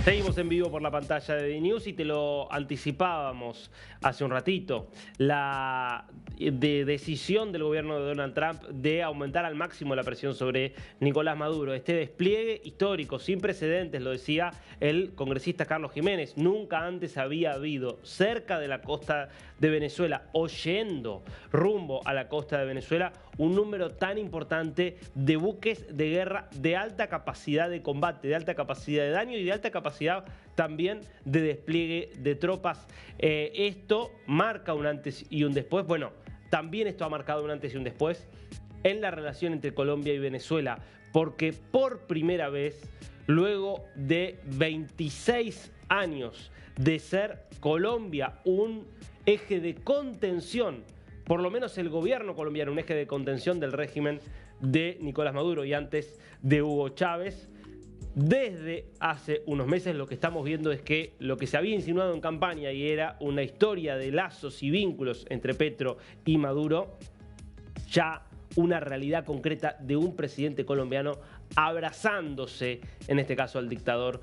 Seguimos en vivo por la pantalla de DNews y te lo anticipábamos hace un ratito. La decisión del gobierno de Donald Trump de aumentar al máximo la presión sobre Nicolás Maduro. Este despliegue histórico, sin precedentes, lo decía el congresista Carlos Jiménez. Nunca antes había habido cerca de la costa de Venezuela, o yendo rumbo a la costa de Venezuela, un número tan importante de buques de guerra de alta capacidad de combate, de alta capacidad de daño y de alta capacidad también de despliegue de tropas. Esto marca un antes y un después. Bueno, también esto ha marcado un antes y un después en la relación entre Colombia y Venezuela, porque por primera vez, luego de 26 años de ser Colombia un eje de contención, por lo menos el gobierno colombiano, un eje de contención del régimen de Nicolás Maduro y antes de Hugo Chávez, desde hace unos meses lo que estamos viendo es que lo que se había insinuado en campaña y era una historia de lazos y vínculos entre Petro y Maduro, ya una realidad concreta de un presidente colombiano abrazándose, en este caso al dictador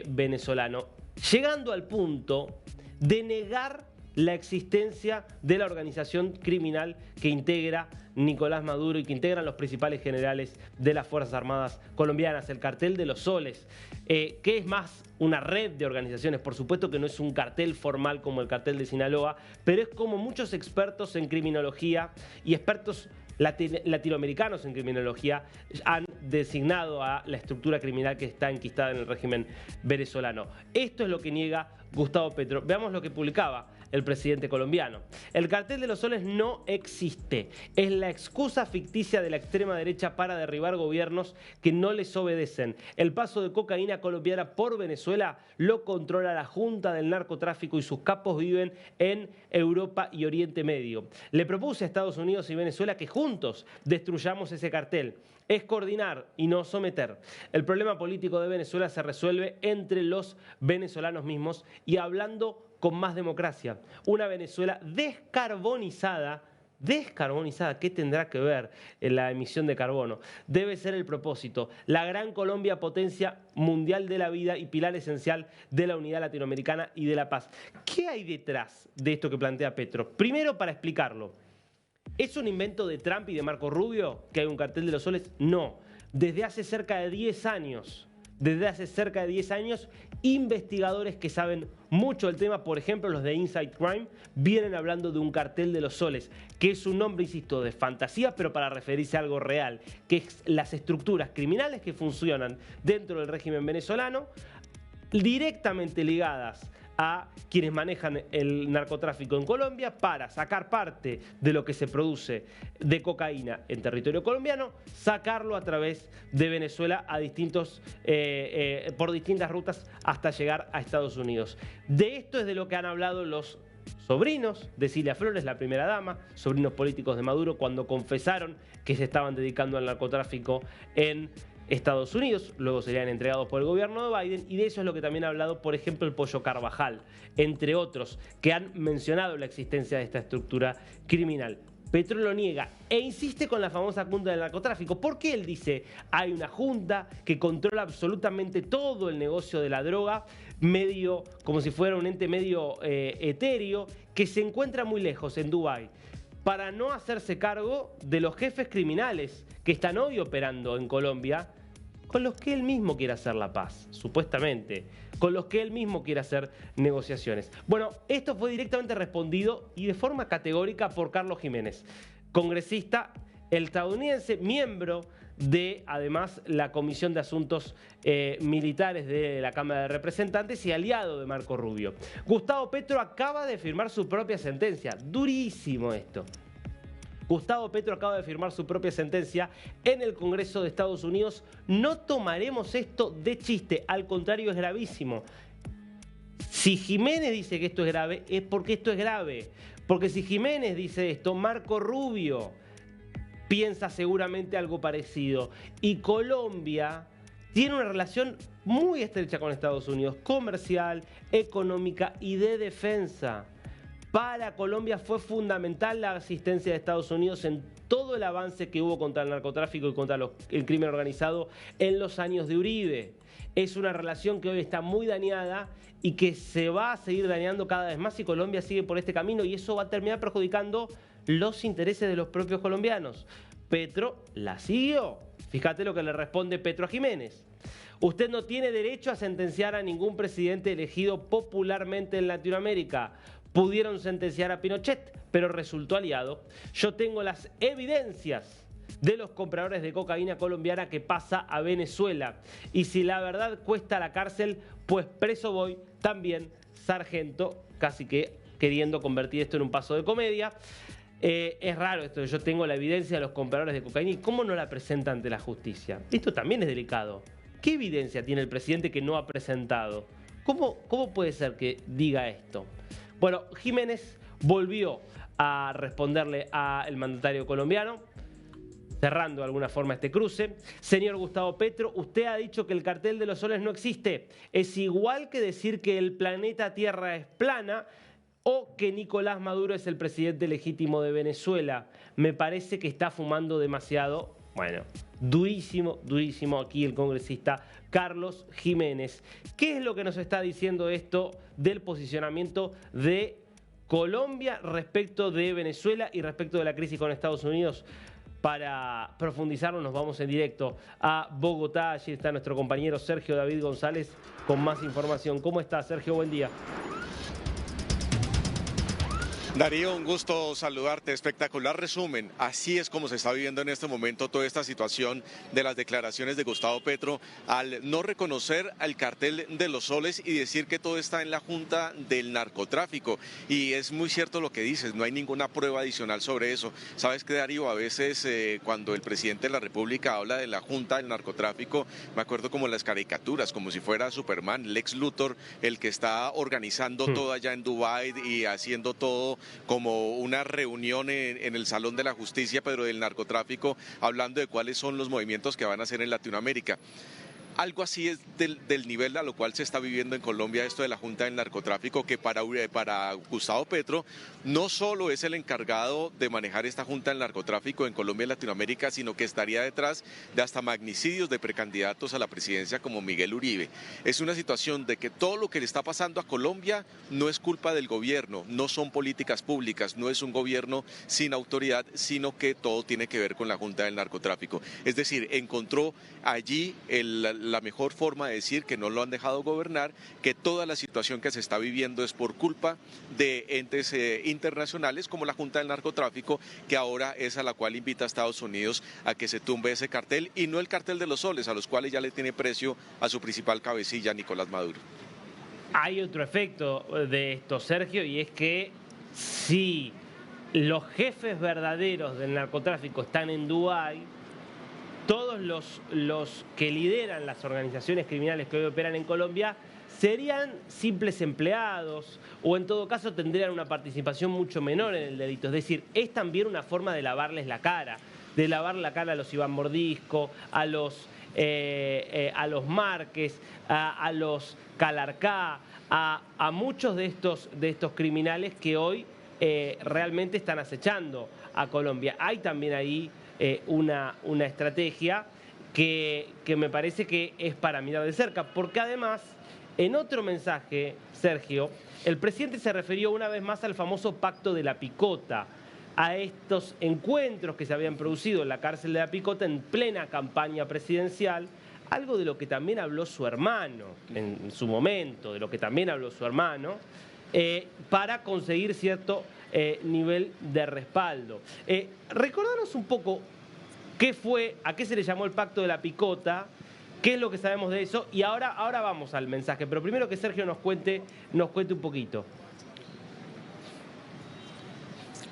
venezolano, llegando al punto de negar la existencia de la organización criminal que integra Nicolás Maduro y que integran los principales generales de las Fuerzas Armadas colombianas, el cartel de los Soles, que es más una red de organizaciones. Por supuesto que no es un cartel formal como el cartel de Sinaloa, pero es como muchos expertos en criminología y expertos latinoamericanos en criminología han designado a la estructura criminal que está enquistada en el régimen venezolano. Esto es lo que niega Gustavo Petro. Veamos lo que publicaba el presidente colombiano. El cartel de los Soles no existe. Es la excusa ficticia de la extrema derecha para derribar gobiernos que no les obedecen. El paso de cocaína colombiana por Venezuela lo controla la Junta del Narcotráfico y sus capos viven en Europa y Oriente Medio. Le propuse a Estados Unidos y Venezuela que juntos destruyamos ese cartel. Es coordinar y no someter. El problema político de Venezuela se resuelve entre los venezolanos mismos y hablando con más democracia. Una Venezuela descarbonizada, ¿qué tendrá que ver en la emisión de carbono? Debe ser el propósito. La gran Colombia, potencia mundial de la vida y pilar esencial de la unidad latinoamericana y de la paz. ¿Qué hay detrás de esto que plantea Petro? Primero, para explicarlo, ¿es un invento de Trump y de Marco Rubio que hay un cartel de los Soles? No. Desde hace cerca de 10 años. Investigadores que saben mucho del tema, por ejemplo los de Inside Crime, vienen hablando de un cartel de los Soles, que es un nombre, insisto, de fantasía, pero para referirse a algo real, que es las estructuras criminales que funcionan dentro del régimen venezolano, directamente ligadas a quienes manejan el narcotráfico en Colombia para sacar parte de lo que se produce de cocaína en territorio colombiano, sacarlo a través de Venezuela a por distintas rutas hasta llegar a Estados Unidos. De esto es de lo que han hablado los sobrinos de Cilia Flores, la primera dama, sobrinos políticos de Maduro, cuando confesaron que se estaban dedicando al narcotráfico en Estados Unidos, luego serían entregados por el gobierno de Biden, y de eso es lo que también ha hablado, por ejemplo, el Pollo Carvajal, entre otros, que han mencionado la existencia de esta estructura criminal. Petro lo niega e insiste con la famosa junta del narcotráfico. ¿Por qué él dice hay una junta que controla absolutamente todo el negocio de la droga, medio como si fuera un ente medio etéreo, que se encuentra muy lejos, en Dubái, para no hacerse cargo de los jefes criminales que están hoy operando en Colombia, con los que él mismo quiere hacer la paz, supuestamente, con los que él mismo quiere hacer negociaciones? Bueno, esto fue directamente respondido y de forma categórica por Carlos Jiménez, congresista estadounidense, miembro de, además, la Comisión de Asuntos Militares de la Cámara de Representantes y aliado de Marco Rubio. Gustavo Petro acaba de firmar su propia sentencia. Durísimo esto. Gustavo Petro acaba de firmar su propia sentencia en el Congreso de Estados Unidos. No tomaremos esto de chiste, al contrario, es gravísimo. Si Jiménez dice que esto es grave, es porque esto es grave. Porque si Jiménez dice esto, Marco Rubio piensa seguramente algo parecido. Y Colombia tiene una relación muy estrecha con Estados Unidos, comercial, económica y de defensa. Para Colombia fue fundamental la asistencia de Estados Unidos en todo el avance que hubo contra el narcotráfico y contra el crimen organizado en los años de Uribe. Es una relación que hoy está muy dañada y que se va a seguir dañando cada vez más si Colombia sigue por este camino, y eso va a terminar perjudicando los intereses de los propios colombianos. Petro la siguió. Fíjate lo que le responde Petro a Jiménez. Usted no tiene derecho a sentenciar a ningún presidente elegido popularmente en Latinoamérica. Pudieron sentenciar a Pinochet, pero resultó aliado. Yo tengo las evidencias de los compradores de cocaína colombiana que pasa a Venezuela. Y si la verdad cuesta la cárcel, pues preso voy también, sargento, casi que queriendo convertir esto en un paso de comedia. Es raro esto, yo tengo la evidencia de los compradores de cocaína y cómo no la presenta ante la justicia. Esto también es delicado. ¿Qué evidencia tiene el presidente que no ha presentado? ¿Cómo puede ser que diga esto? Bueno, Jiménez volvió a responderle al mandatario colombiano, cerrando de alguna forma este cruce. Señor Gustavo Petro, usted ha dicho que el cartel de los soles no existe. Es igual que decir que el planeta Tierra es plana o que Nicolás Maduro es el presidente legítimo de Venezuela. Me parece que está fumando demasiado. Bueno, durísimo, durísimo aquí el congresista Carlos Jiménez. ¿Qué es lo que nos está diciendo esto del posicionamiento de Colombia respecto de Venezuela y respecto de la crisis con Estados Unidos? Para profundizarlo nos vamos en directo a Bogotá. Allí está nuestro compañero Sergio David González con más información. ¿Cómo está, Sergio? Buen día. Darío, un gusto saludarte. Espectacular resumen. Así es como se está viviendo en este momento toda esta situación de las declaraciones de Gustavo Petro al no reconocer al cartel de los soles y decir que todo está en la Junta del Narcotráfico. Y es muy cierto lo que dices, no hay ninguna prueba adicional sobre eso. Sabes que, Darío, a veces cuando el presidente de la República habla de la Junta del Narcotráfico, me acuerdo como las caricaturas, como si fuera Superman, Lex Luthor, el que está organizando todo allá en Dubái y haciendo todo como una reunión en el Salón de la Justicia, pero del narcotráfico, hablando de cuáles son los movimientos que van a hacer en Latinoamérica. Algo así es del nivel a lo cual se está viviendo en Colombia esto de la Junta del Narcotráfico, que para Gustavo Petro no solo es el encargado de manejar esta Junta del Narcotráfico en Colombia y Latinoamérica, sino que estaría detrás de hasta magnicidios de precandidatos a la presidencia como Miguel Uribe. Es una situación de que todo lo que le está pasando a Colombia no es culpa del gobierno, no son políticas públicas, no es un gobierno sin autoridad, sino que todo tiene que ver con la Junta del Narcotráfico. Es decir, encontró allí la mejor forma de decir que no lo han dejado gobernar, que toda la situación que se está viviendo es por culpa de entes internacionales como la Junta del Narcotráfico, que ahora es a la cual invita a Estados Unidos a que se tumbe ese cartel y no el cartel de los soles, a los cuales ya le tiene precio a su principal cabecilla, Nicolás Maduro. Hay otro efecto de esto, Sergio, y es que si los jefes verdaderos del narcotráfico están en Dubái, todos los que lideran las organizaciones criminales que hoy operan en Colombia serían simples empleados o en todo caso tendrían una participación mucho menor en el delito. Es decir, es también una forma de lavarles la cara, de lavar la cara a los Iván Mordisco, a los Márquez, a los Calarcá, a muchos de estos criminales que hoy realmente están acechando a Colombia. Hay también ahí una estrategia que me parece que es para mirar de cerca, porque además, en otro mensaje, Sergio, el presidente se refirió una vez más al famoso Pacto de la Picota, a estos encuentros que se habían producido en la cárcel de la Picota en plena campaña presidencial, algo de lo que también habló su hermano en su momento, para conseguir cierto nivel de respaldo. Recordanos un poco qué fue, a qué se le llamó el Pacto de la Picota, qué es lo que sabemos de eso, y ahora vamos al mensaje, pero primero que Sergio nos cuente un poquito.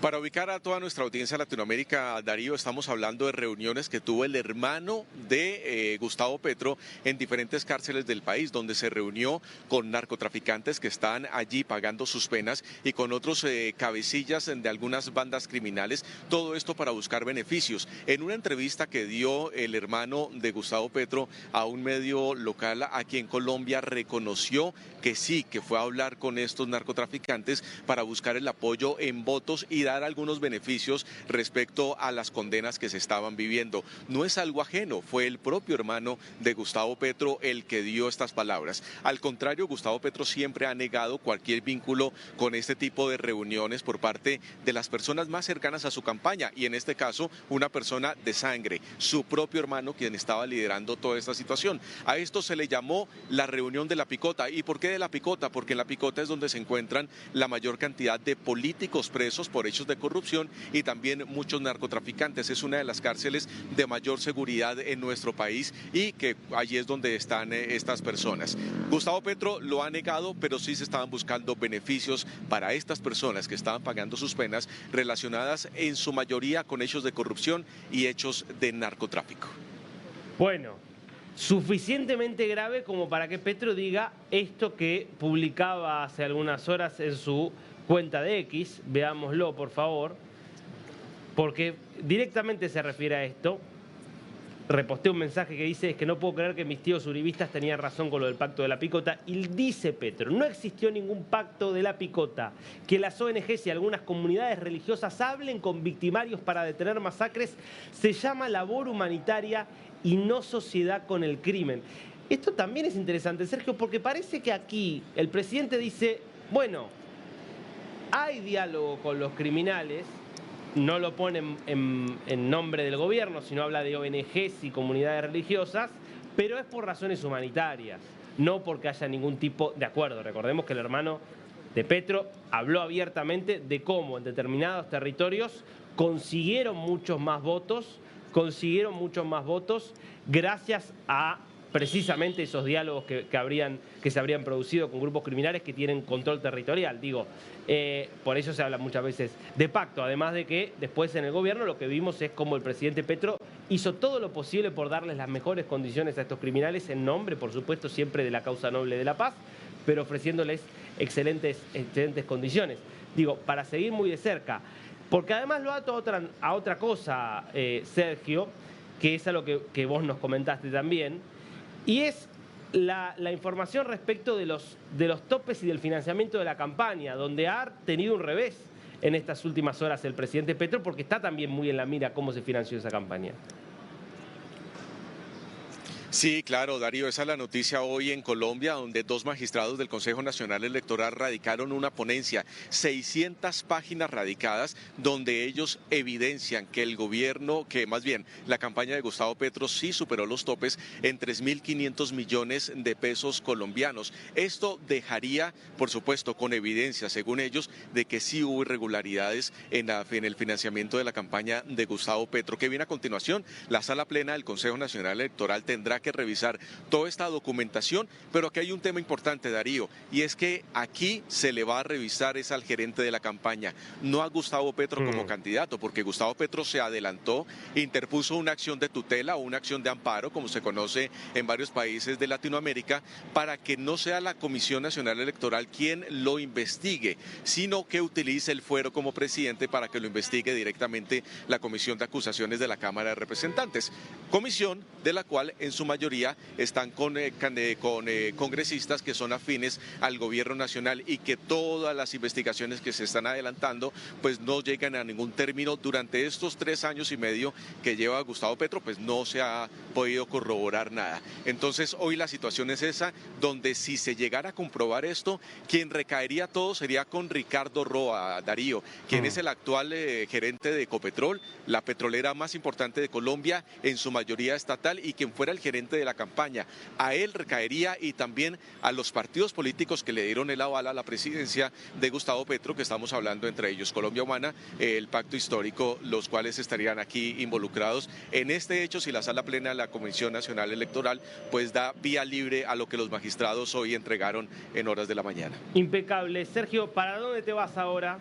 Para ubicar a toda nuestra audiencia en Latinoamérica, Darío, estamos hablando de reuniones que tuvo el hermano de Gustavo Petro en diferentes cárceles del país, donde se reunió con narcotraficantes que están allí pagando sus penas y con otros cabecillas de algunas bandas criminales, todo esto para buscar beneficios. En una entrevista que dio el hermano de Gustavo Petro a un medio local aquí en Colombia, reconoció que sí, que fue a hablar con estos narcotraficantes para buscar el apoyo en votos y dar algunos beneficios respecto a las condenas que se estaban viviendo. No es algo ajeno, fue el propio hermano de Gustavo Petro el que dio estas palabras. Al contrario, Gustavo Petro siempre ha negado cualquier vínculo con este tipo de reuniones por parte de las personas más cercanas a su campaña, y en este caso una persona de sangre, su propio hermano, quien estaba liderando toda esta situación. A esto se le llamó la reunión de la Picota. ¿Y por qué de la Picota? Porque en la Picota es donde se encuentran la mayor cantidad de políticos presos por hechos de corrupción y también muchos narcotraficantes. Es una de las cárceles de mayor seguridad en nuestro país y que allí es donde están estas personas. Gustavo Petro lo ha negado, pero sí se estaban buscando beneficios para estas personas que estaban pagando sus penas relacionadas en su mayoría con hechos de corrupción y hechos de narcotráfico. Bueno, suficientemente grave como para que Petro diga esto que publicaba hace algunas horas en su cuenta de X. Veámoslo, por favor, porque directamente se refiere a esto. Reposté un mensaje que dice: es que no puedo creer que mis tíos uribistas tenían razón con lo del pacto de la Picota. Y dice Petro: no existió ningún pacto de la Picota. Que las ONGs y algunas comunidades religiosas hablen con victimarios para detener masacres se llama labor humanitaria y no sociedad con el crimen. Esto también es interesante, Sergio, porque parece que aquí el presidente dice: bueno, hay diálogo con los criminales. No lo pone en nombre del gobierno, sino habla de ONGs y comunidades religiosas, pero es por razones humanitarias, no porque haya ningún tipo de acuerdo. Recordemos que el hermano de Petro habló abiertamente de cómo en determinados territorios consiguieron muchos más votos gracias a precisamente esos diálogos que se habrían producido con grupos criminales que tienen control territorial. Por eso se habla muchas veces de pacto, además de que después en el gobierno lo que vimos es como el presidente Petro hizo todo lo posible por darles las mejores condiciones a estos criminales, en nombre, por supuesto, siempre de la causa noble de la paz, pero ofreciéndoles excelentes condiciones. Para seguir muy de cerca, porque además lo ato a otra cosa, Sergio, que es a lo que vos nos comentaste también, y es la información respecto de los topes y del financiamiento de la campaña, donde ha tenido un revés en estas últimas horas el presidente Petro, porque está también muy en la mira cómo se financió esa campaña. Sí, claro, Darío, esa es la noticia hoy en Colombia, donde 2 magistrados del Consejo Nacional Electoral radicaron una ponencia, 600 páginas radicadas, donde ellos evidencian que el gobierno, que más bien la campaña de Gustavo Petro sí superó los topes en 3.500 millones de pesos colombianos. Esto dejaría, por supuesto, con evidencia, según ellos, de que sí hubo irregularidades en el financiamiento de la campaña de Gustavo Petro. Que viene a continuación, la Sala Plena del Consejo Nacional Electoral tendrá que revisar toda esta documentación, pero aquí hay un tema importante, Darío, y es que aquí se le va a revisar es al gerente de la campaña, no a Gustavo Petro como candidato, porque Gustavo Petro se adelantó, interpuso una acción de tutela o una acción de amparo, como se conoce en varios países de Latinoamérica, para que no sea la Comisión Nacional Electoral quien lo investigue, sino que utilice el fuero como presidente para que lo investigue directamente la Comisión de Acusaciones de la Cámara de Representantes, comisión de la cual en su mayoría están con congresistas que son afines al gobierno nacional y que todas las investigaciones que se están adelantando pues no llegan a ningún término. Durante estos 3 años y medio que lleva Gustavo Petro pues no se ha podido corroborar nada. Entonces hoy la situación es esa, donde si se llegara a comprobar esto, quien recaería todo sería con Ricardo Roa, Darío, quien es el actual gerente de Ecopetrol, la petrolera más importante de Colombia, en su mayoría estatal, y quien fuera el gerente de la campaña. A él recaería y también a los partidos políticos que le dieron el aval a la presidencia de Gustavo Petro, que estamos hablando entre ellos Colombia Humana, el Pacto Histórico, los cuales estarían aquí involucrados en este hecho si la Sala Plena de la Comisión Nacional Electoral pues da vía libre a lo que los magistrados hoy entregaron en horas de la mañana. Impecable. Sergio, ¿para dónde te vas ahora?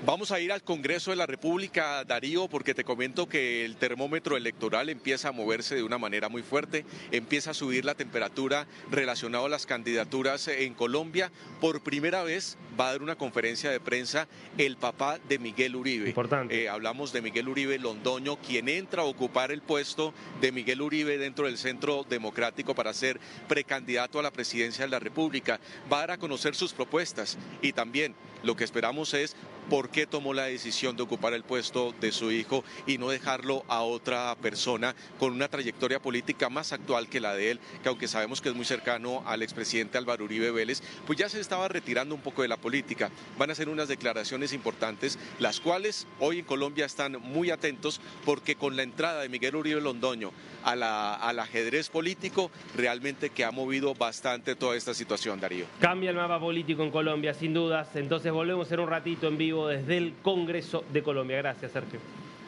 Vamos a ir al Congreso de la República, Darío, porque te comento que el termómetro electoral empieza a moverse de una manera muy fuerte, empieza a subir la temperatura relacionada a las candidaturas en Colombia. Por primera vez va a dar una conferencia de prensa el papá de Miguel Uribe. Importante. Hablamos de Miguel Uribe Londoño, quien entra a ocupar el puesto de Miguel Uribe dentro del Centro Democrático para ser precandidato a la presidencia de la República. Va a dar a conocer sus propuestas y también lo que esperamos es por qué tomó la decisión de ocupar el puesto de su hijo y no dejarlo a otra persona con una trayectoria política más actual que la de él, que aunque sabemos que es muy cercano al expresidente Álvaro Uribe Vélez, pues ya se estaba retirando un poco de la política. Van a ser unas declaraciones importantes, las cuales hoy en Colombia están muy atentos, porque con la entrada de Miguel Uribe Londoño al ajedrez político, realmente que ha movido bastante toda esta situación, Darío. Cambia el mapa político en Colombia, sin dudas. Entonces volvemos en un ratito en vivo desde el Congreso de Colombia. Gracias, Sergio.